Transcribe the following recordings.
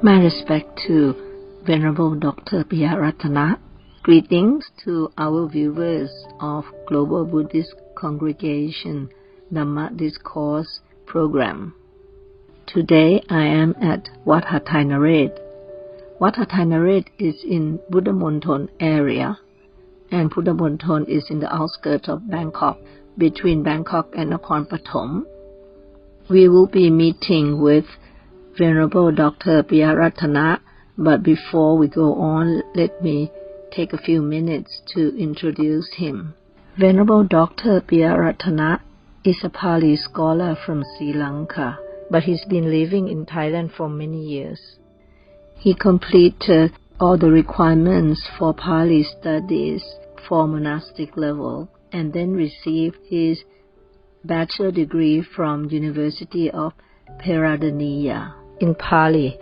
My respect to Venerable Dr. Piyaratana. Greetings to our viewers of Global Buddhist Congregation Dhamma Discourse program. Today I am at Wat Hathainaret. Wat Hathainaret is in Buddha Monthon area, and Buddha Monthon is in the outskirts of Bangkok, between Bangkok and Nakhon Pathom. We will be meeting with Venerable Dr. Piyaratana, but before we go on, let me take a few minutes to introduce him. Venerable Dr. Piyaratana is a Pali scholar from Sri Lanka, but he's been living in Thailand for many years. He completed all the requirements for Pali studies for monastic level and then received his bachelor degree from University of Peradeniya in Pali.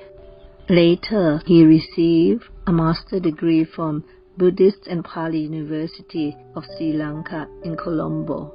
Later, he received a master degree from Buddhist and Pali University of Sri Lanka in Colombo.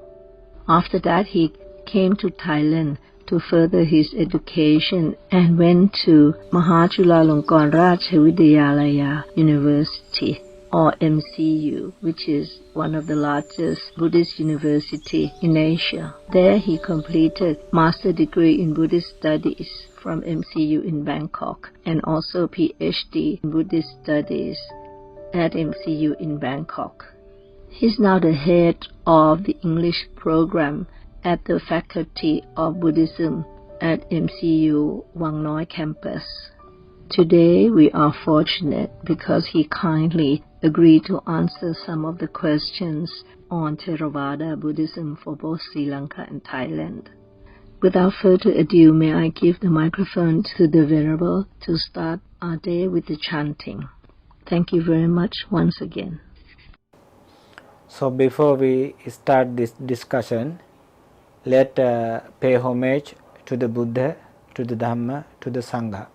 After that, he came to Thailand to further his education and went to Mahachulalongkornrajavidyalaya University, or MCU, which is one of the largest Buddhist university in Asia. There he completed master degree in Buddhist studies from MCU in Bangkok and also PhD in Buddhist studies at MCU in Bangkok. He's now the head of the English program at the Faculty of Buddhism at MCU Wang Noi campus. Today we are fortunate because he kindly agreed to answer some of the questions on Theravada Buddhism for both Sri Lanka and Thailand. Without further ado, may I give the microphone to the Venerable to start our day with the chanting. Thank you very much once again. So before we start this discussion, let's pay homage to the Buddha, to the Dhamma, to the Sangha.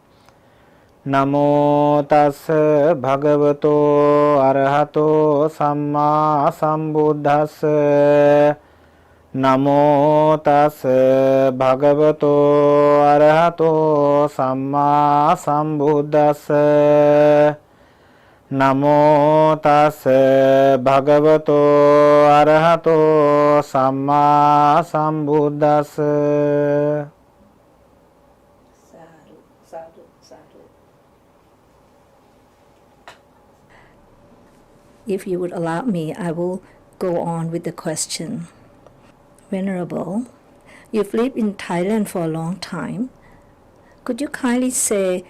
Namo tassa bhagavato arahato samma sambuddhassa. Namo tassa bhagavato arahato samma sambuddhassa. Namo tassa bhagavato arahato samma sambuddhassa. Sadhu, sadhu, sadhu. If you would allow me, I will go on with the question. Venerable, you've lived in Thailand for a long time. Could you kindly say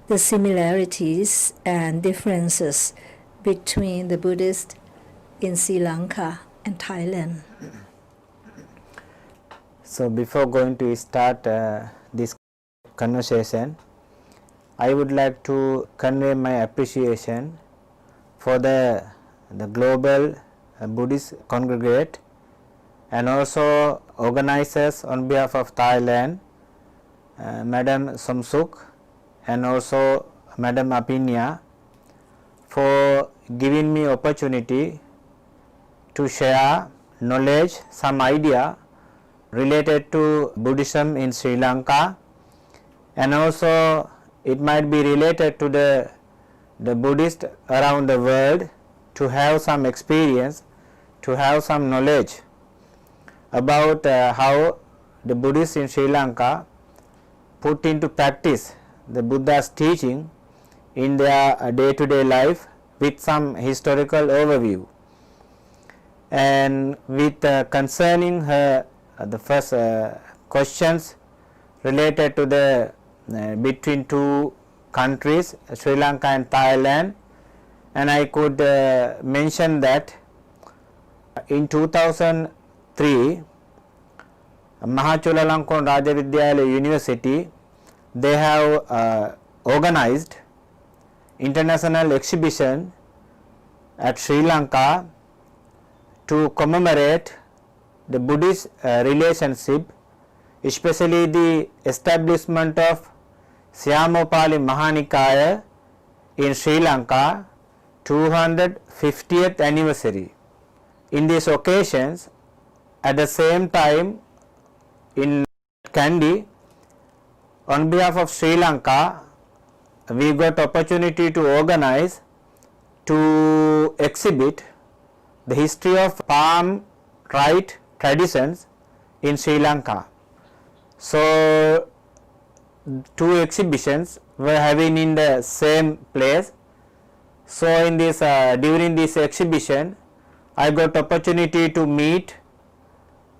the similarities and differences between the Buddhists in Sri Lanka and Thailand? So before going to start this conversation, I would like to convey my appreciation for the global Buddhist congregate and also organizers on behalf of Thailand, Madam Somsuk and also Madam Apinya, for giving me opportunity to share knowledge, some idea related to Buddhism in Sri Lanka, and also it might be related to the Buddhists around the world, to have some experience, to have some knowledge about how the Buddhists in Sri Lanka put into practice the Buddha's teaching in their day-to-day life with some historical overview. And with concerning the first questions related to the between two countries, Sri Lanka and Thailand, and I could mention that in 2003 Mahachulalongkornrajavidyalaya University, they have organized international exhibition at Sri Lanka to commemorate the Buddhist relationship, especially the establishment of Syamopali Mahanikaya in Sri Lanka 250th anniversary. In these occasions, at the same time in Kandy, on behalf of Sri Lanka, we got opportunity to organize, to exhibit the history of palm rite traditions in Sri Lanka. So two exhibitions were having in the same place. So in this during this exhibition, I got opportunity to meet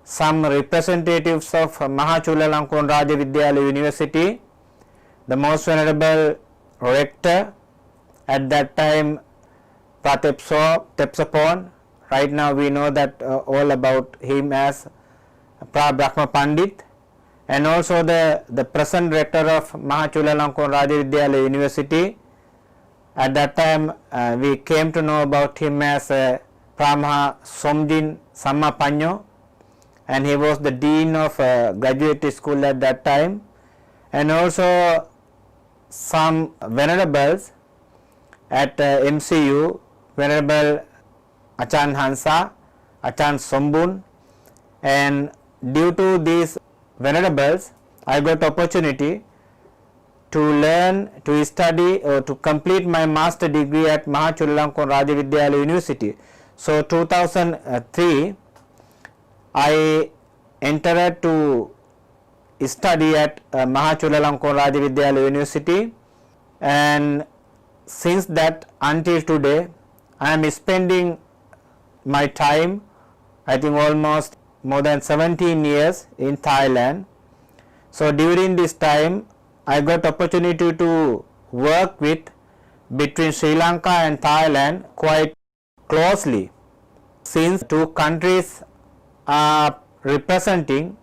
some representatives of Mahachulalongkornrajavidyalaya University, the most venerable rector at that time, Tepsapon. Right now we know that all about him as Brahma Pandit, and also the present rector of Mahachulalongkornrajavidyalaya University. At that time we came to know about him as Pramaha Somjin Sammapanyo, and he was the dean of graduate school at that time, and also some venerables at MCU, Venerable Achan Hansa, Achan Sombun, and due to these venerables, I got opportunity to learn, to study or to complete my master degree at Mahachulalongkornrajavidyalaya University. So 2003 I entered to study at Mahachulalongkornrajavidyalaya University, and since that until today I am spending my time, I think almost more than 17 years in Thailand. So during this time I got opportunity to work with between Sri Lanka and Thailand quite closely, since two countries are representing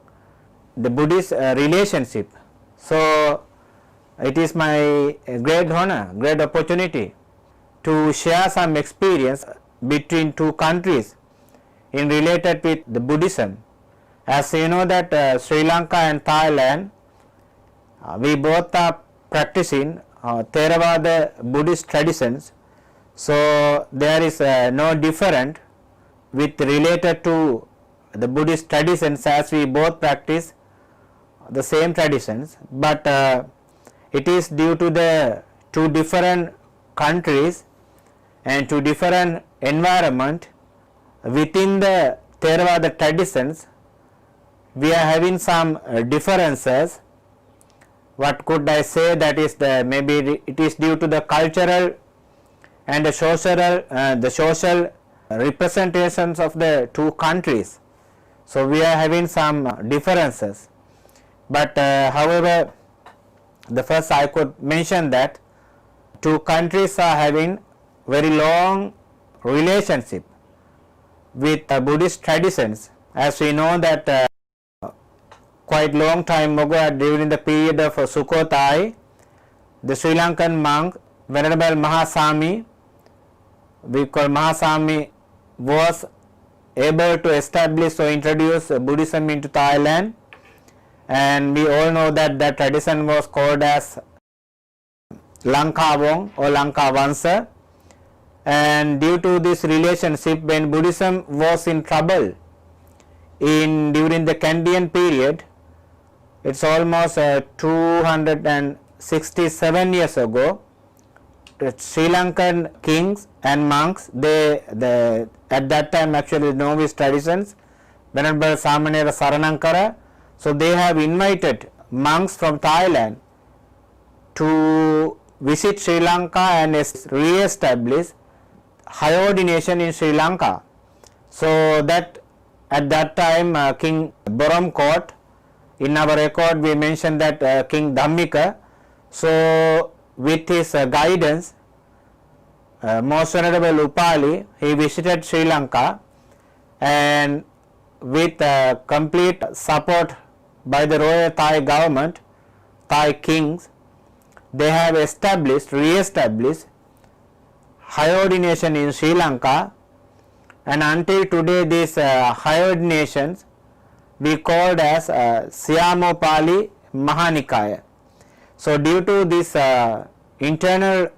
the Buddhist relationship. So it is my great honor, great opportunity to share some experience between two countries in related with the Buddhism. As you know that Sri Lanka and Thailand, we both are practicing Theravada Buddhist traditions. So there is no different with related to the Buddhist traditions, as we both practice the same traditions, but it is due to the two different countries and two different environment within the Theravada traditions, we are having some differences. What could I say? That is maybe it is due to the cultural and the social representations of the two countries. So we are having some differences, but however, the first I could mention that two countries are having very long relationship with Buddhist traditions. As we know that quite long time ago, during the period of Sukhothai, the Sri Lankan monk Venerable Mahasami, we call Mahasami, was able to establish or introduce Buddhism into Thailand, and we all know that that tradition was called as Lankavong or Lankavansa. And due to this relationship, when Buddhism was in trouble during the Kandyan period, it's almost 267 years ago, the Sri Lankan kings and monks, they at that time actually novice traditions, Venerable Samanera Saranankara, so they have invited monks from Thailand to visit Sri Lanka and re-establish high ordination in Sri Lanka. So that at that time King Borom Court, in our record we mentioned that King Dhammika, so with his guidance, Most Venerable Upali, he visited Sri Lanka, and with complete support by the royal Thai government, Thai kings, they have re-established high ordination in Sri Lanka, and until today these high ordinations we called as Siamopali Mahanikaya. So due to this internal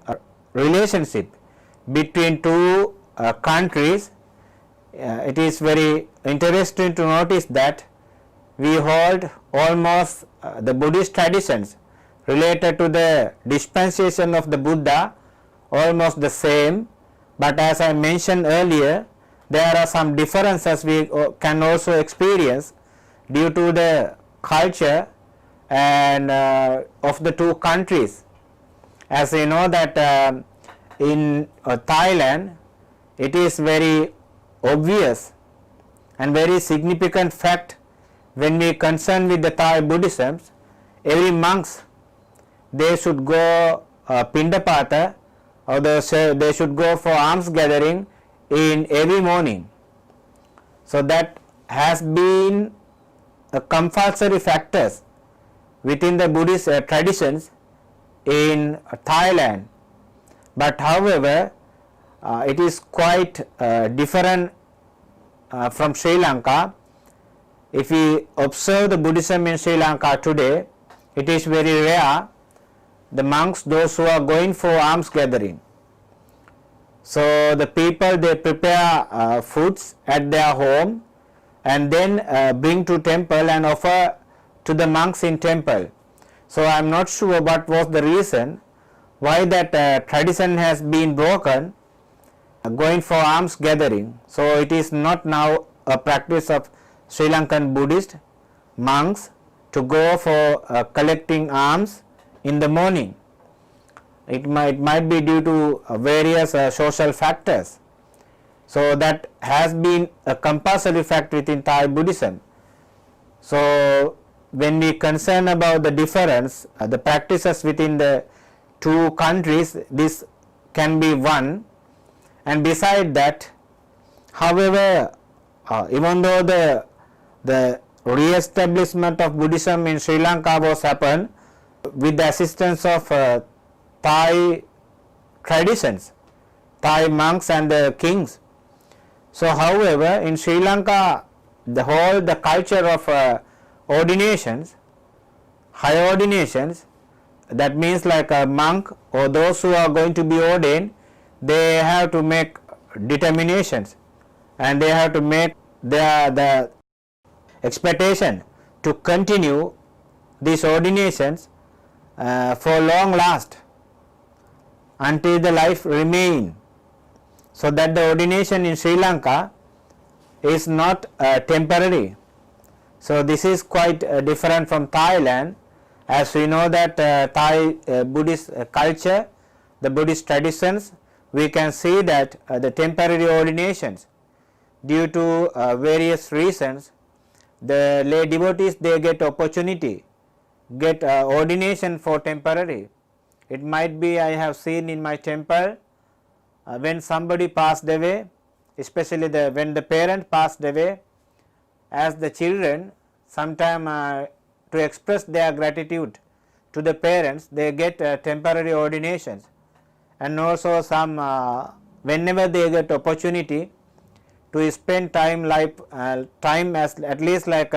relationship between two countries, it is very interesting to notice that we hold almost the Buddhist traditions related to the dispensation of the Buddha almost the same, but as I mentioned earlier, there are some differences we can also experience due to the culture and of the two countries. As you know that in Thailand, it is very obvious and very significant fact when we concern with the Thai Buddhism, every monks they should go Piṇḍapāda, or they should go for alms gathering in every morning. So that has been a compulsory factors within the Buddhist traditions in Thailand. But however, it is quite different from Sri Lanka. If we observe the Buddhism in Sri Lanka today, it is very rare the monks, those who are going for alms gathering. So the people, they prepare foods at their home and then bring to temple and offer to the monks in temple. So I am not sure what was the reason why that tradition has been broken, going for alms gathering. So it is not now a practice of Sri Lankan Buddhist monks to go for collecting alms in the morning. It might be due to various social factors. So that has been a compulsory fact within Thai Buddhism. So when we concern about the difference, the practices within the two countries, this can be one. And beside that, however, even though the re-establishment of Buddhism in Sri Lanka was happened with the assistance of Thai traditions, Thai monks and the kings. So however, in Sri Lanka, the culture of ordinations, high ordinations, that means like a monk or those who are going to be ordained, they have to make determinations and they have to make the expectation to continue these ordinations for long last until the life remain. So that the ordination in Sri Lanka is not temporary. So this is quite different from Thailand, as we know that Thai Buddhist culture, the Buddhist traditions, we can see that the temporary ordinations, due to various reasons, the lay devotees, they get opportunity, get ordination for temporary. It might be, I have seen in my temple, when somebody passed away, especially when the parent passed away, as the children, sometime to express their gratitude to the parents, they get temporary ordinations. And also some whenever they get opportunity to spend time as at least like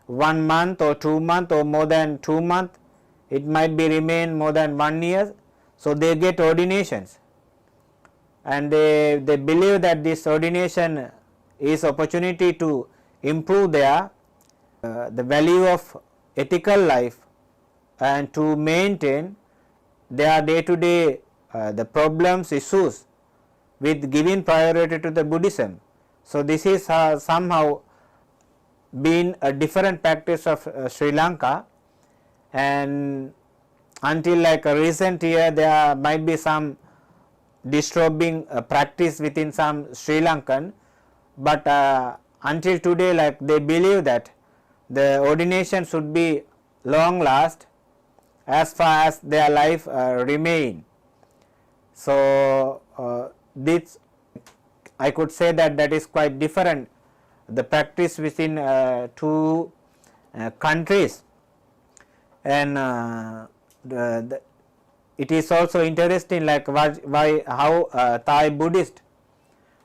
1 month or 2 months or more than 2 months, it might be remain more than 1 year, so they get ordinations, and they believe that this ordination is opportunity to improve their the value of ethical life and to maintain their day to day the problems, issues with giving priority to the Buddhism. So this is somehow been a different practice of Sri Lanka, and until like a recent year there might be some disturbing practice within some Sri Lankan, but until today, like they believe that the ordination should be long last as far as their life remain. So this, I could say that is quite different, the practice within two countries, and it is also interesting like how Thai Buddhist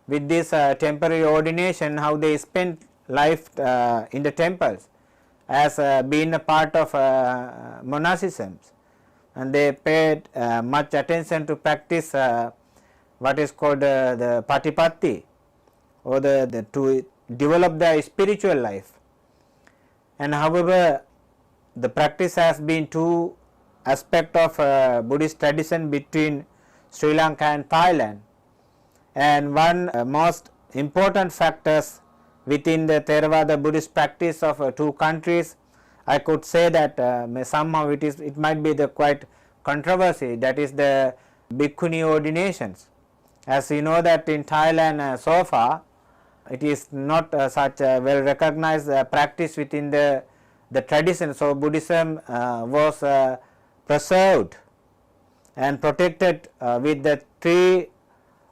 with this temporary ordination, how they spend life in the temples as being a part of monasticism, and they paid much attention to practice what is called the patipatti, or the to develop their spiritual life. And however, the practice has been two aspect of Buddhist tradition between Sri Lanka and Thailand, and one most important factors within the Theravada Buddhist practice of two countries, I could say that somehow it might be the quite controversy, that is the bhikkhuni ordinations. As you know that in Thailand so far it is not such a well recognized practice within the tradition. So Buddhism was preserved and protected with the three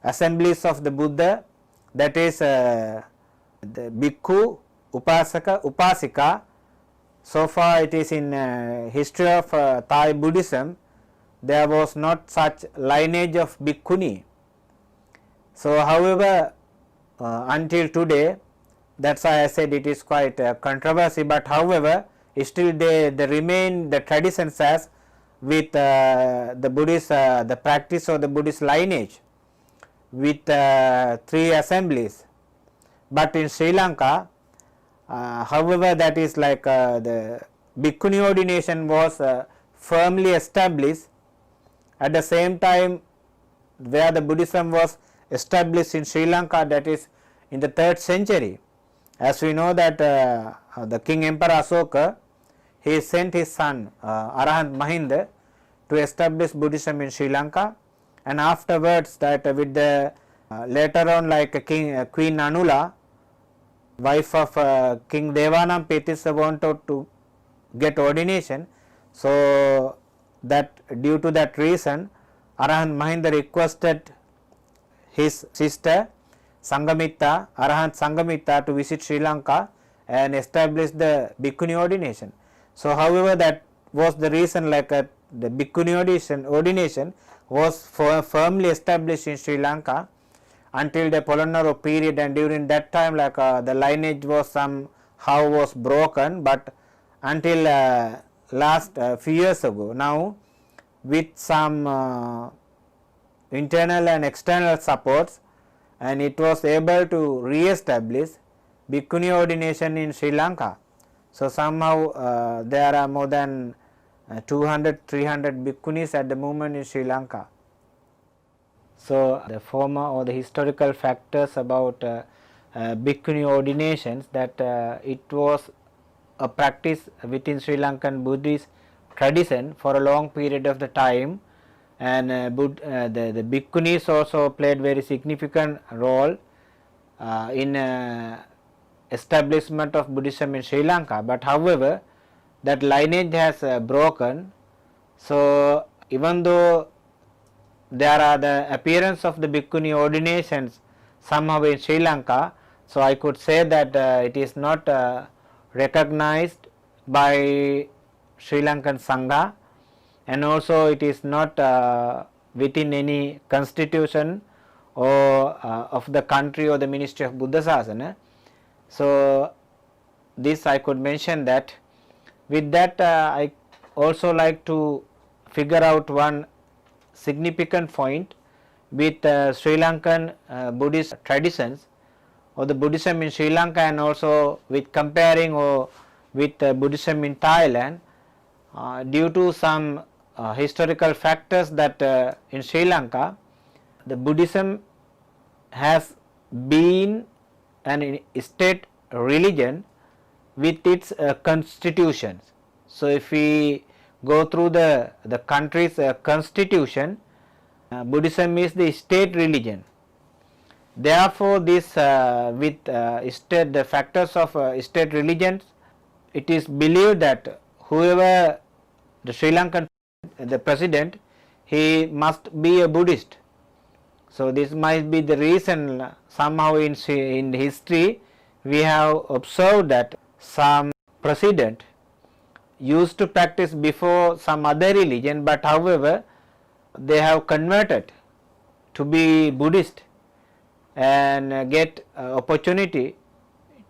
assemblies of the Buddha, that is the bhikkhu, upasaka, upasika. So far it is in history of Thai Buddhism, there was not such lineage of bhikkhuni. So however, until today, that's why I said it is quite a controversy, but however still they remain the traditions as with the Buddhist the practice of the Buddhist lineage with three assemblies. But in Sri Lanka, however, that is like the bhikkhuni ordination was firmly established at the same time where the Buddhism was established in Sri Lanka, that is in the 3rd century. As we know that the King Emperor Asoka, he sent his son Arahant Mahinda to establish Buddhism in Sri Lanka, and afterwards that with the later on like Queen Anula, wife of King Devanam Petissa, wanted to get ordination. So that due to that reason, Arahant Mahinda requested his sister Sangamitta, Arahant Sangamitta, to visit Sri Lanka and establish the bhikkhuni ordination. So however, that was the reason like the bhikkhuni ordination was firmly established in Sri Lanka until the Polonnaruwa period, and during that time like the lineage was somehow was broken, but until last few years ago, now with some internal and external supports, and it was able to re-establish bhikkhuni ordination in Sri Lanka. So somehow there are more than 200-300 bhikkhunis at the moment in Sri Lanka. So the former or the historical factors about bhikkhuni ordinations, that it was a practice within Sri Lankan Buddhist tradition for a long period of the time, and the bhikkhunis also played very significant role in establishment of Buddhism in Sri Lanka. But however, that lineage has broken. So even though there are the appearance of the bhikkhuni ordinations somehow in Sri Lanka, so I could say that it is not recognized by Sri Lankan Sangha, and also it is not within any constitution or of the country or the Ministry of Buddha Sasana. So this I could mention that. With that I also like to figure out one significant point with Sri Lankan Buddhist traditions or the Buddhism in Sri Lanka, and also with comparing or with Buddhism in Thailand, due to some historical factors that in Sri Lanka the Buddhism has been an state religion with its constitutions. So if we go through the country's constitution, Buddhism is the state religion. Therefore this with the factors of state religions, it is believed that whoever the Sri Lankan the president, he must be a Buddhist. So this might be the reason somehow in history we have observed that some president used to practice before some other religion, but however they have converted to be Buddhist and get opportunity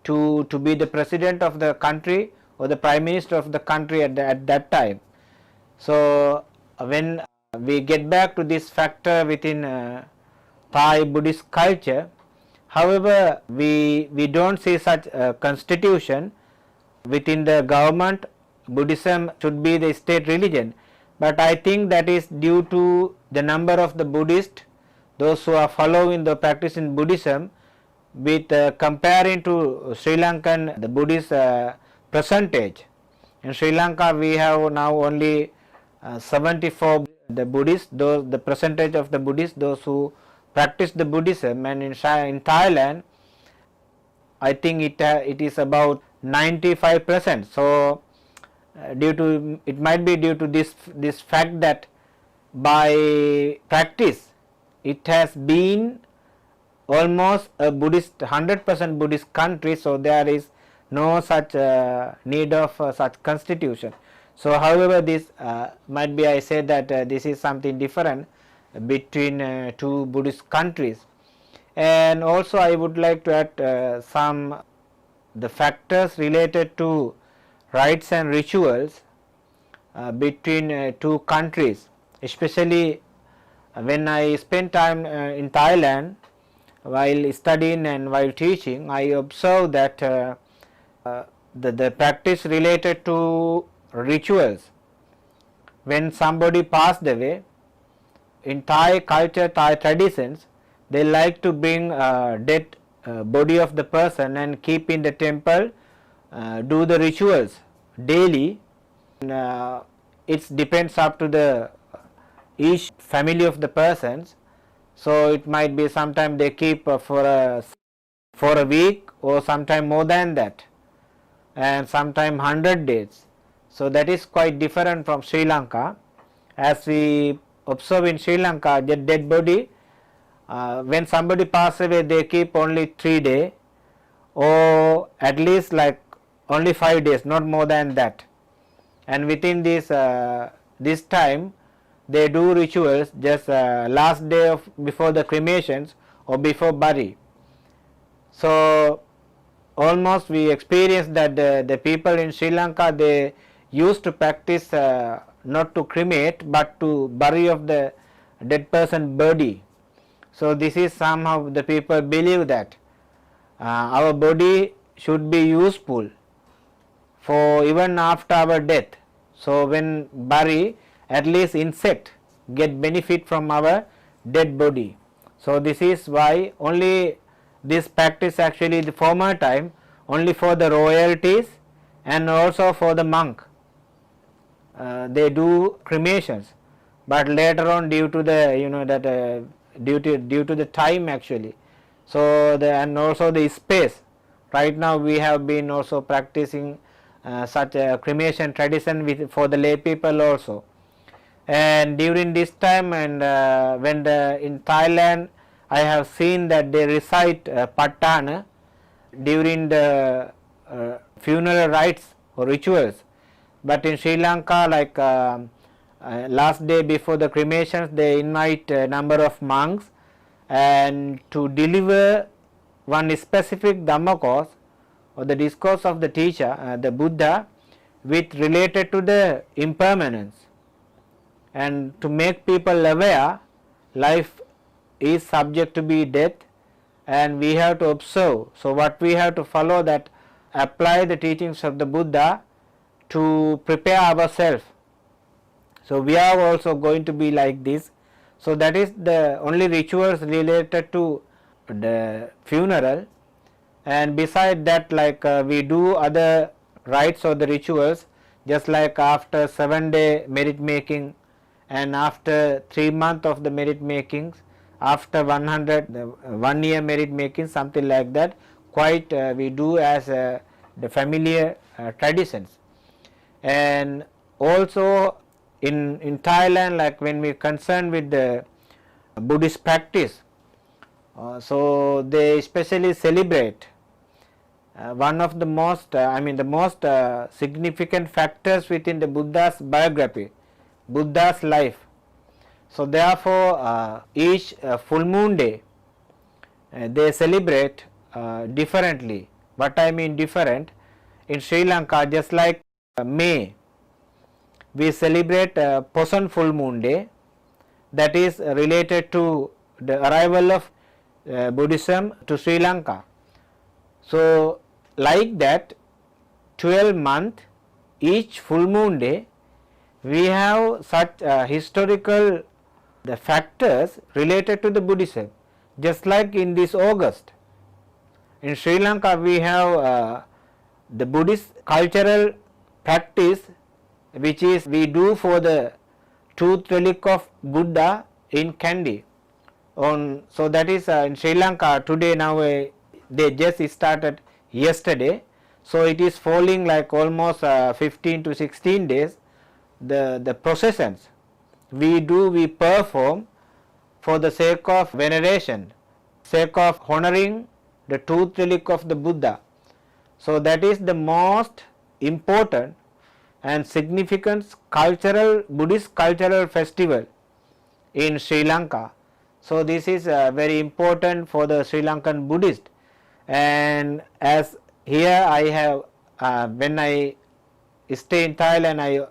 to be the president of the country or the prime minister of the country at that time. So when we get back to this factor within Thai Buddhist culture, however we don't see such a constitution within the government. Buddhism should be the state religion, but I think that is due to the number of the Buddhists, those who are following the practice in Buddhism, with comparing to Sri Lankan the Buddhist percentage. In Sri Lanka we have now only 74 the Buddhists, those the percentage of the Buddhists, those who practice the Buddhism, and in Thailand I think it is about 95%. So due to it might be due to this fact that by practice it has been almost a Buddhist 100% Buddhist country, so there is no such need of such constitution. So however this might be, I say that this is something different between two Buddhist countries. And also I would like to add some the factors related to rites and rituals between two countries, especially when I spend time in Thailand while studying and while teaching. I observe that the practice related to rituals, when somebody passed away, in Thai culture, Thai traditions, they like to bring dead body of the person and keep in the temple, do the rituals daily. It depends up to the each family of the persons. So it might be sometime they keep for a week, or sometime more than that, and sometime 100 days. So that is quite different from Sri Lanka. As we observe in Sri Lanka, the dead body, when somebody passes away, they keep only 3 days, or at least like only 5 days, not more than that. And within this time they do rituals just last day of before the cremations or before bury. So almost we experience that the people in Sri Lanka, they used to practice not to cremate but to bury of the dead person body. So this is somehow the people believe that our body should be useful for even after our death. So when bury, at least insect get benefit from our dead body. So this is why only this practice actually the former time only for the royalties and also for the monk they do cremations, but later on due to the due to the time actually, so and also the space, right now we have been also practicing such a cremation tradition for the lay people also. And during this time, and when in Thailand I have seen that they recite Patana during the funeral rites or rituals, but in Sri Lanka, like last day before the cremations, they invite a number of monks and to deliver one specific Dhamma course or the discourse of the teacher, the Buddha, with related to the impermanence, and to make people aware life is subject to be death and we have to observe. So what we have to follow, that apply the teachings of the Buddha to prepare ourselves. So we are also going to be like this. So that is the only rituals related to the funeral, and beside that, like we do other rites or the rituals, just like after 7-day merit making and after 3 months of the merit makings, after 1 year merit making, something like that, quite we do as the familiar traditions. And also in Thailand, like when we concern with the Buddhist practice, so they especially celebrate one of the most significant factors within the Buddha's biography, Buddha's life. So therefore each full moon day they celebrate differently. What I mean different, in Sri Lanka, just like May, we celebrate Poson full moon day, that is related to the arrival of Buddhism to Sri Lanka. So like that, 12 month, each full moon day, we have such historical the factors related to the Buddhism. Just like in this August, in Sri Lanka we have the Buddhist cultural practice, which is we do for the tooth relic of Buddha in Kandy. So that is in Sri Lanka today. Now they just started yesterday, so it is falling like almost 15 to 16 days. The processions we perform for the sake of veneration, sake of honoring the tooth relic of the Buddha. So that is the most important and significant cultural Buddhist cultural festival in Sri Lanka. So this is very important for the Sri Lankan Buddhist. And as here I have when I stay in Thailand, I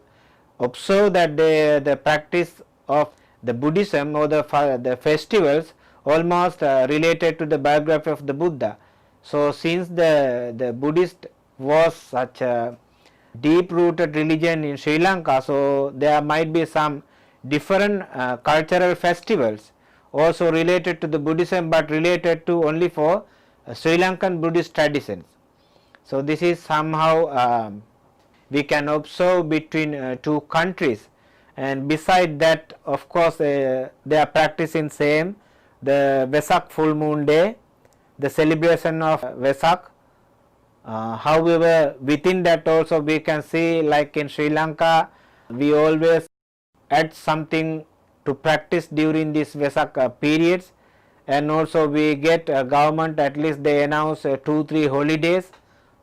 observe that the practice of the Buddhism or the festivals almost related to the biography of the Buddha. So since the Buddhist was such a deep rooted religion in Sri Lanka, so there might be some different cultural festivals also related to the Buddhism, but related to only for Sri Lankan Buddhist traditions. So this is somehow we can observe between two countries. And beside that, of course, they are practicing same, the Vesak full moon day, the celebration of Vesak. However, within that also we can see, like in Sri Lanka, we always add something to practice during this Vesak periods, and also we get government, at least they announce 2-3 holidays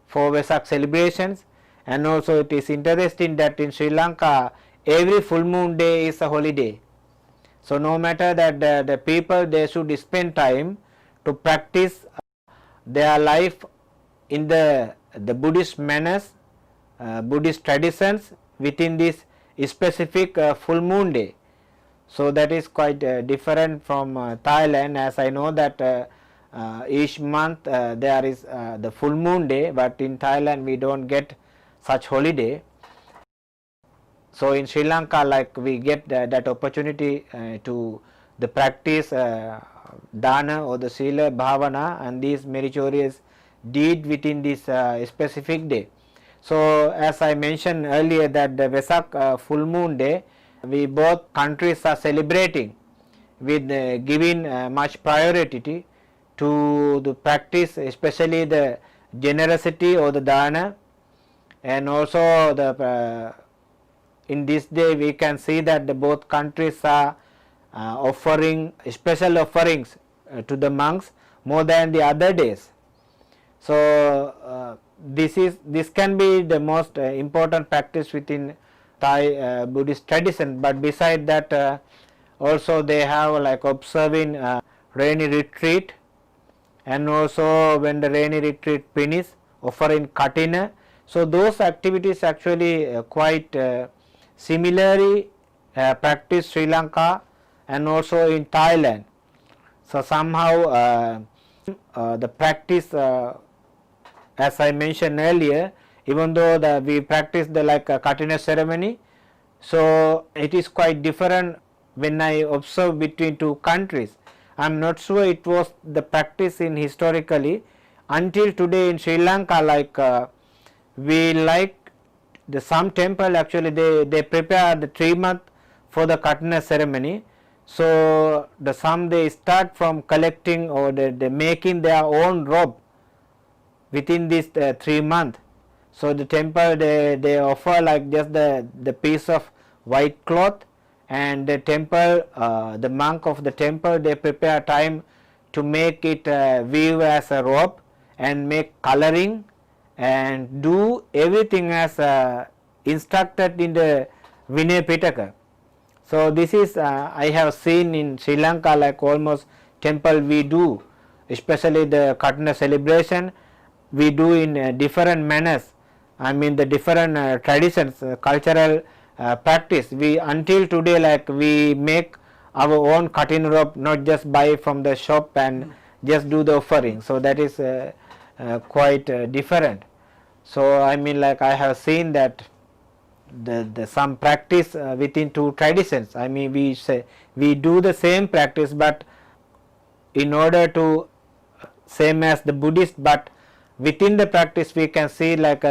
for Vesak celebrations. And also it is interesting that in Sri Lanka every full moon day is a holiday. So no matter that the people, they should spend time to practice their life in the Buddhist manners, Buddhist traditions within this specific full moon day. So that is quite different from Thailand, as I know that each month there is the full moon day, but in Thailand we don't get such holiday. So in Sri Lanka, like we get that opportunity to the practice dana or the sila bhavana and these meritorious deed within this specific day. So as I mentioned earlier that the Vesak full moon day, we both countries are celebrating with giving much priority to the practice, especially the generosity or the dana. And also the in this day we can see that the both countries are offering special offerings to the monks more than the other days. So this can be the most important practice within Thai Buddhist tradition. But beside that also they have like observing rainy retreat, and also when the rainy retreat finish, offering katina. So those activities actually quite similarly practice Sri Lanka and also in Thailand. So somehow the practice, as I mentioned earlier, even though we practice the like katina ceremony, so it is quite different when I observe between two countries. I am not sure it was the practice in historically until today in Sri Lanka. Like we like the some temple actually they prepare the 3 month for the katina ceremony. So the some they start from collecting or they making their own robe within this 3 month. So the temple they offer like just the piece of white cloth, and the temple the monk of the temple they prepare time to make it weave as a robe, and make coloring and do everything as instructed in the Vinaya Pitaka. So this is I have seen in Sri Lanka, like almost temple we do, especially the Katana celebration we do in different manners. I mean the different traditions, cultural practice. We until today, like we make our own cutting rope, not just buy from the shop and just do the offering. So that is quite different. So I mean, like I have seen that the some practice within two traditions. I mean, we say we do the same practice, but in order to same as the Buddhist, but within the practice we can see like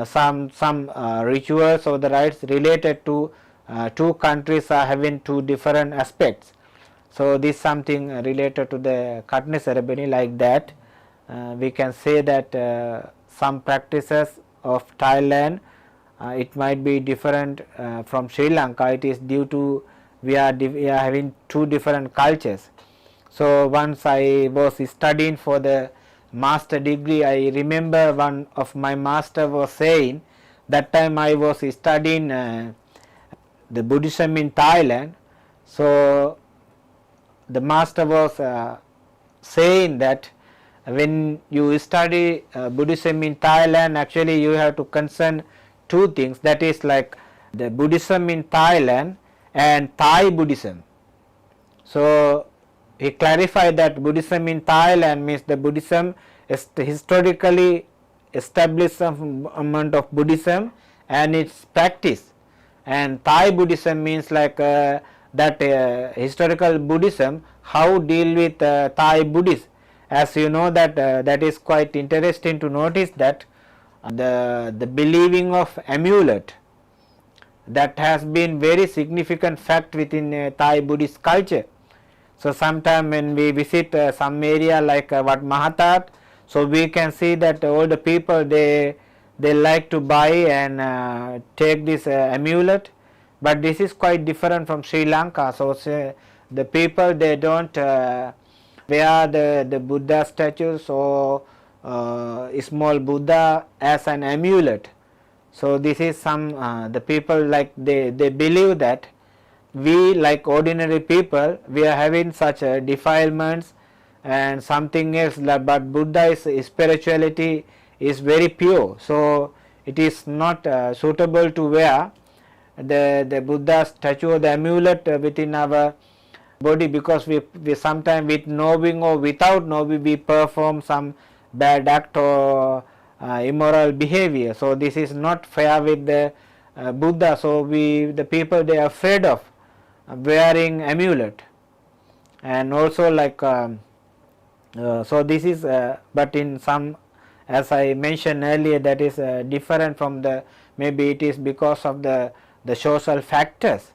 some rituals or the rites related to two countries are having two different aspects. So this is something related to the Katana ceremony, like that. We can say that some practices of Thailand it might be different from Sri Lanka. It is due to we are having two different cultures. So once I was studying for the master degree, I remember one of my master was saying, that time I was studying the Buddhism in Thailand. So the master was saying that when you study Buddhism in Thailand, actually you have to concern two things, that is like the Buddhism in Thailand and Thai Buddhism. So he clarified that Buddhism in Thailand means the Buddhism is historically established amount of Buddhism and its practice, and Thai Buddhism means like that historical Buddhism, how deal with Thai Buddhists. As you know that that is quite interesting to notice that the believing of amulet, that has been very significant fact within Thai Buddhist culture. So sometime when we visit some area like Wat Mahatat, so we can see that all the people they like to buy and take this amulet, but this is quite different from Sri Lanka. So the people they don't wear the Buddha statues or small Buddha as an amulet. So this is some the people like they believe that we like ordinary people we are having such defilements and something else, but Buddha's spirituality is very pure. So it is not suitable to wear the Buddha statue or the amulet within our body, because we sometimes with knowing or without knowing we perform some bad act or immoral behavior. So this is not fair with the Buddha. So the people they are afraid of wearing amulet, and also like so this is but in some, as I mentioned earlier, that is different from the, maybe it is because of the social factors.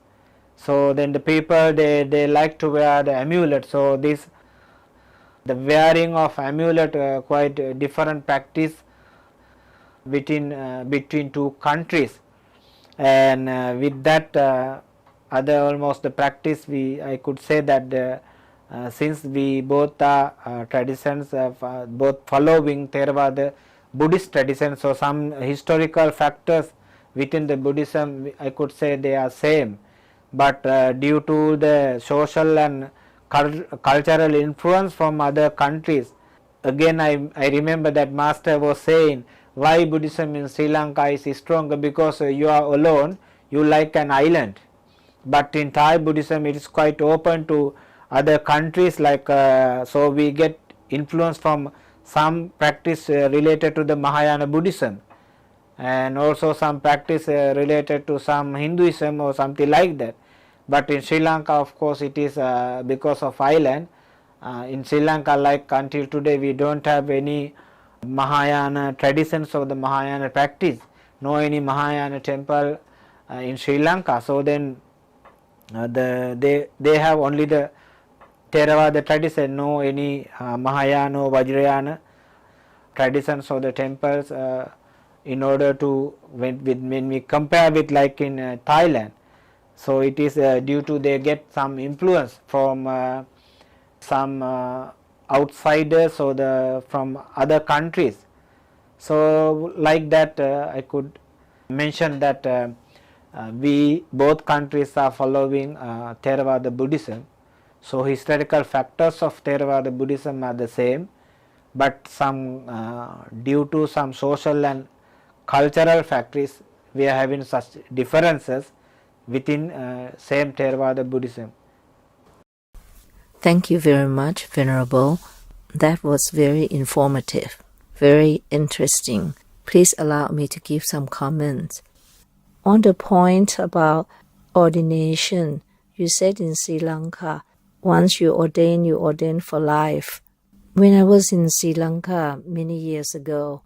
So then the people they like to wear the amulet. So this the wearing of amulet quite different practice between two countries, and with that other almost the practice I could say that since we both are traditions of both following Theravada Buddhist tradition, so some historical factors within the Buddhism I could say they are same, but due to the social and cultural influence from other countries, again I remember that master was saying why Buddhism in Sri Lanka is stronger, because you are alone, you like an island, but in Thai Buddhism it is quite open to other countries, like so we get influence from some practice related to the Mahayana Buddhism, and also some practice related to some Hinduism or something like that. But in Sri Lanka of course it is because of island. In Sri Lanka, like until today we don't have any Mahayana traditions of the Mahayana practice, no any Mahayana temple in Sri Lanka. So then they have only the Theravada tradition, no any Mahayana or Vajrayana traditions of the temples in order to when we compare with like in Thailand. So it is due to they get some influence from some outsiders or from other countries. So like that I could mention that we both countries are following Theravada Buddhism. So historical factors of Theravada Buddhism are the same, but some due to some social and cultural factors we are having such differences within same Theravada Buddhism. Thank you very much, Venerable. That was very informative, very interesting. Please allow me to give some comments. On the point about ordination, you said in Sri Lanka, once you ordain for life. When I was in Sri Lanka many years ago,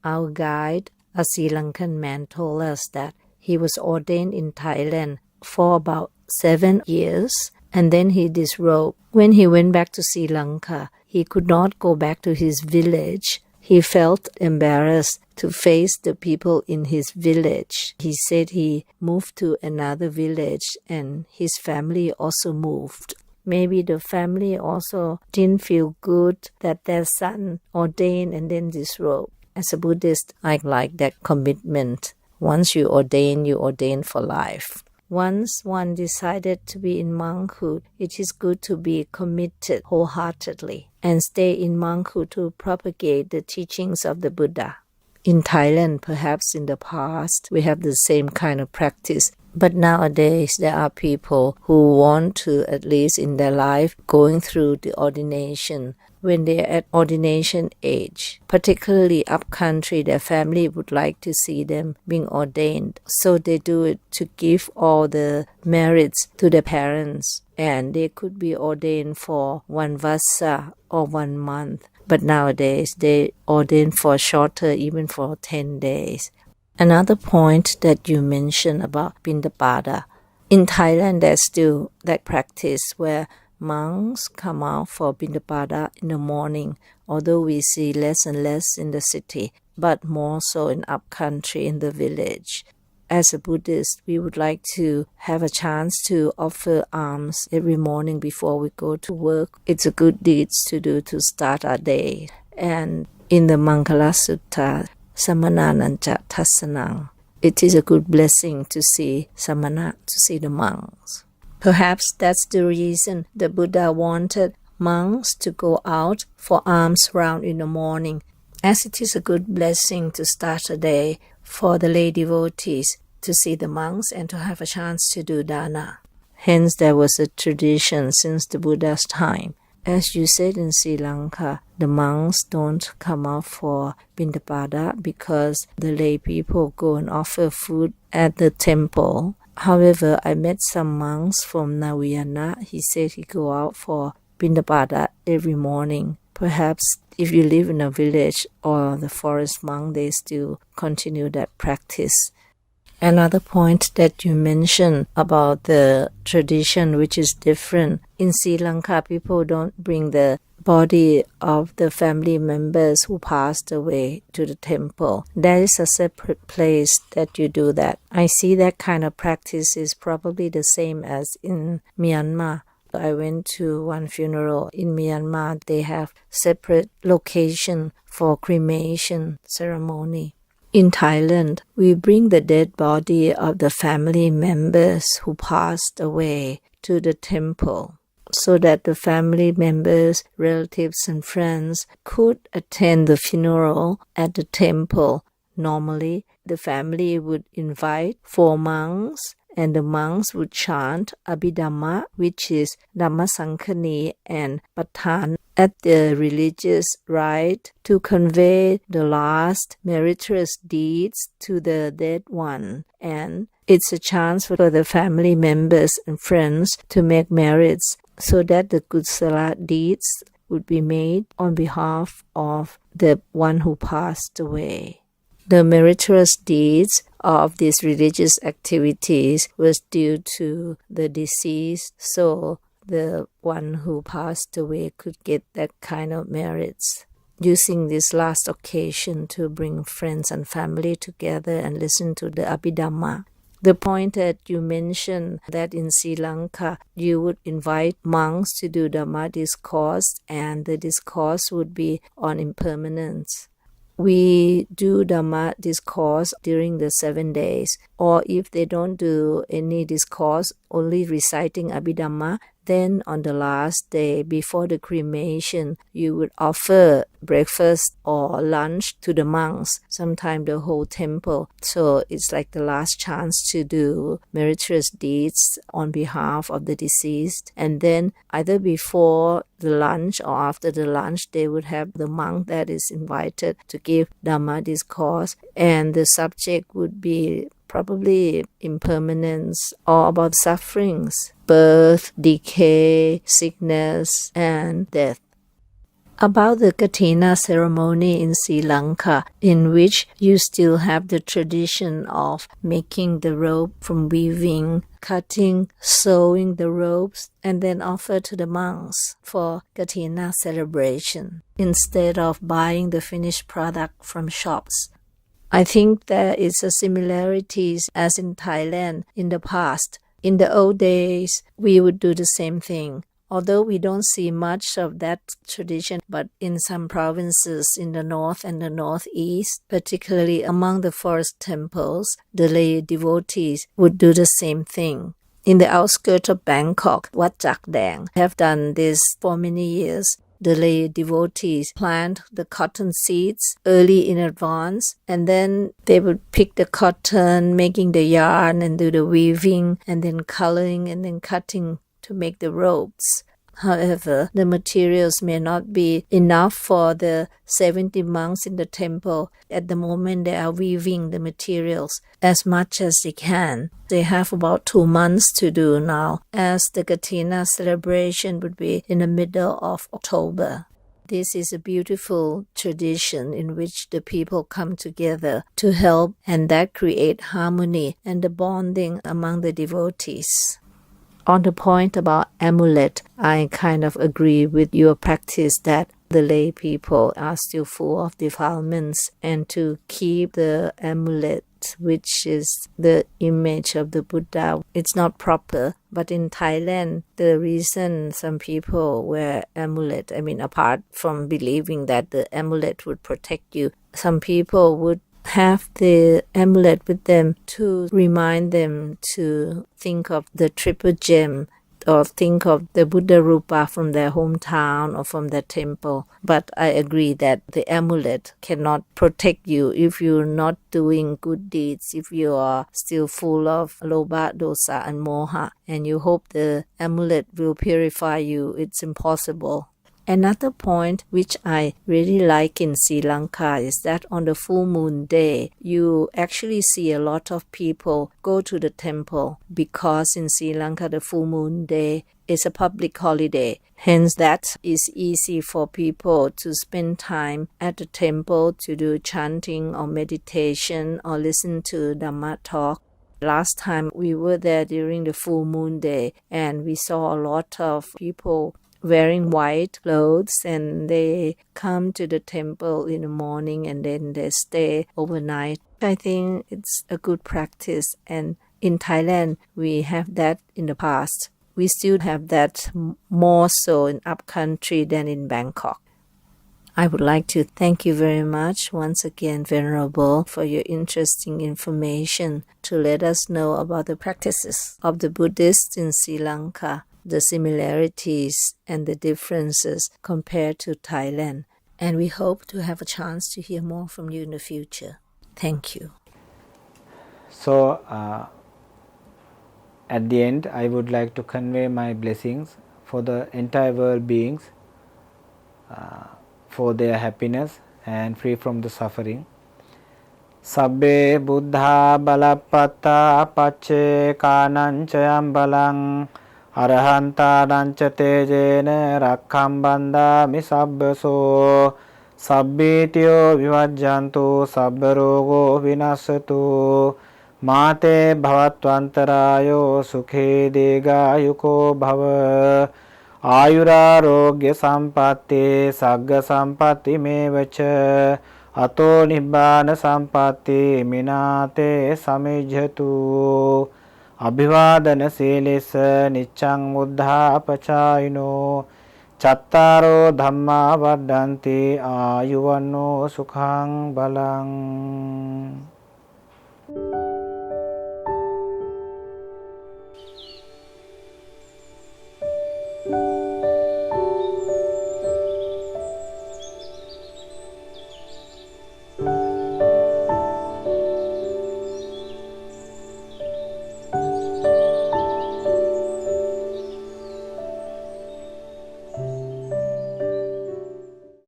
our guide, a Sri Lankan man, told us that he was ordained in Thailand for about 7 years, and then he disrobed. When he went back to Sri Lanka, he could not go back to his village. He felt embarrassed to face the people in his village. He said he moved to another village and his family also moved. Maybe the family also didn't feel good that their son ordained and then disrobed. As a Buddhist, I like that commitment. Once you ordain for life. Once one decided to be in monkhood, it is good to be committed wholeheartedly and stay in monkhood to propagate the teachings of the Buddha. In Thailand, perhaps in the past, we have the same kind of practice. But nowadays, there are people who want to, at least in their life, going through the ordination. When they are at ordination age, particularly up country, their family would like to see them being ordained. So they do it to give all the merits to their parents. And they could be ordained for 1 vassa or 1 month. But nowadays, they ordain for shorter, even for 10 days. Another point that you mentioned about Piṇḍapāda. In Thailand, there's still that practice where monks come out for Piṇḍapāda in the morning, although we see less and less in the city, but more so in upcountry, in the village. As a Buddhist, we would like to have a chance to offer alms every morning before we go to work. It's a good deed to do to start our day. And in the Mangala Sutta, Samanananja Tassanang, it is a good blessing to see samana, to see the monks. Perhaps that's the reason the Buddha wanted monks to go out for alms round in the morning, as it is a good blessing to start a day for the lay devotees to see the monks and to have a chance to do dana. Hence there was a tradition since the Buddha's time. As you said in Sri Lanka, the monks don't come out for Piṇḍapāda because the lay people go and offer food at the temple. However, I met some monks from Navayana. He said he go out for Piṇḍapāda every morning. Perhaps if you live in a village or the forest monk, they still continue that practice. Another point that you mentioned about the tradition, which is different. In Sri Lanka, people don't bring the body of the family members who passed away to the temple. There is a separate place that you do that. I see that kind of practice is probably the same as in Myanmar. I went to one funeral in Myanmar. They have separate location for cremation ceremony. In Thailand, we bring the dead body of the family members who passed away to the temple so that the family members, relatives and friends could attend the funeral at the temple. Normally, the family would invite 4 monks and the monks would chant Abhidhamma, which is Dhamma Sankhani and Patan at the religious rite to convey the last meritorious deeds to the dead one. And it's a chance for the family members and friends to make merits so that the Kusala deeds would be made on behalf of the one who passed away. The meritorious deeds of these religious activities was due to the deceased, so the one who passed away could get that kind of merits. Using this last occasion to bring friends and family together and listen to the Abhidhamma. The point that you mentioned that in Sri Lanka you would invite monks to do Dhamma discourse and the discourse would be on impermanence. We do Dhamma discourse during the 7 days, or if they don't do any discourse, only reciting Abhidhamma, then on the last day before the cremation, you would offer breakfast or lunch to the monks, sometimes the whole temple. So it's like the last chance to do meritorious deeds on behalf of the deceased. And then either before the lunch or after the lunch, they would have the monk that is invited to give Dhamma discourse, and the subject would be probably impermanence or about sufferings, birth, decay, sickness, and death. About the Kathina ceremony in Sri Lanka, in which you still have the tradition of making the robe from weaving, cutting, sewing the robes, and then offer to the monks for Kathina celebration, instead of buying the finished product from shops. I think there is a similarities as in Thailand in the past. In the old days, we would do the same thing. Although we don't see much of that tradition, but in some provinces in the north and the northeast, particularly among the forest temples, the lay devotees would do the same thing. In the outskirts of Bangkok, Wat Chak Dang have done this for many years. The lay devotees plant the cotton seeds early in advance, and then they would pick the cotton, making the yarn and do the weaving, and then coloring and then cutting to make the robes. However, the materials may not be enough for the 70 monks in the temple. At the moment, they are weaving the materials as much as they can. They have about 2 months to do now, as the Kathina celebration would be in the middle of October. This is a beautiful tradition in which the people come together to help, and that create harmony and the bonding among the devotees. On the point about amulet, I kind of agree with your practice that the lay people are still full of defilements, and to keep the amulet, which is the image of the Buddha, it's not proper. But in Thailand, the reason some people wear amulet, apart from believing that the amulet would protect you, some people would have the amulet with them to remind them to think of the triple gem or think of the Buddha Rupa from their hometown or from their temple. But I agree that the amulet cannot protect you if you're not doing good deeds, if you are still full of lobha, dosa, and moha, and you hope the amulet will purify you. It's impossible. Another point which I really like in Sri Lanka is that on the full moon day, you actually see a lot of people go to the temple, because in Sri Lanka the full moon day is a public holiday. Hence that is easy for people to spend time at the temple to do chanting or meditation or listen to Dhamma talk. Last time we were there during the full moon day, and we saw a lot of people wearing white clothes, and they come to the temple in the morning and then they stay overnight. I think it's a good practice, and in Thailand we have that in the past. We still have that more so in upcountry than in Bangkok. I would like to thank you very much once again, Venerable, for your interesting information to let us know about the practices of the Buddhists in Sri Lanka, the similarities and the differences compared to Thailand. And we hope to have a chance to hear more from you in the future. Thank you. So, at the end, I would like to convey my blessings for the entire world beings, for their happiness and free from the suffering. Sabbe buddha balappata pacce kananchayam balang arahanta nancha tejena rakkam bandami sabbaso sabbitiyo vivajjantu sabbarogo vinasatu mate bhavattvantarayo sukhe digayuko bhava ayurarogya sampatti sagga sampatti mevacha අතෝ නිබ්බාන සම්පatti මිනාතේ සමිජ්ජතු අභිවාදන සීලෙස නිච්ඡං උද්ධාපචායිනෝ චත්තාරෝ ධම්මා වඩ්ඩන්ති ආයුවන්නෝ සුඛං බලං.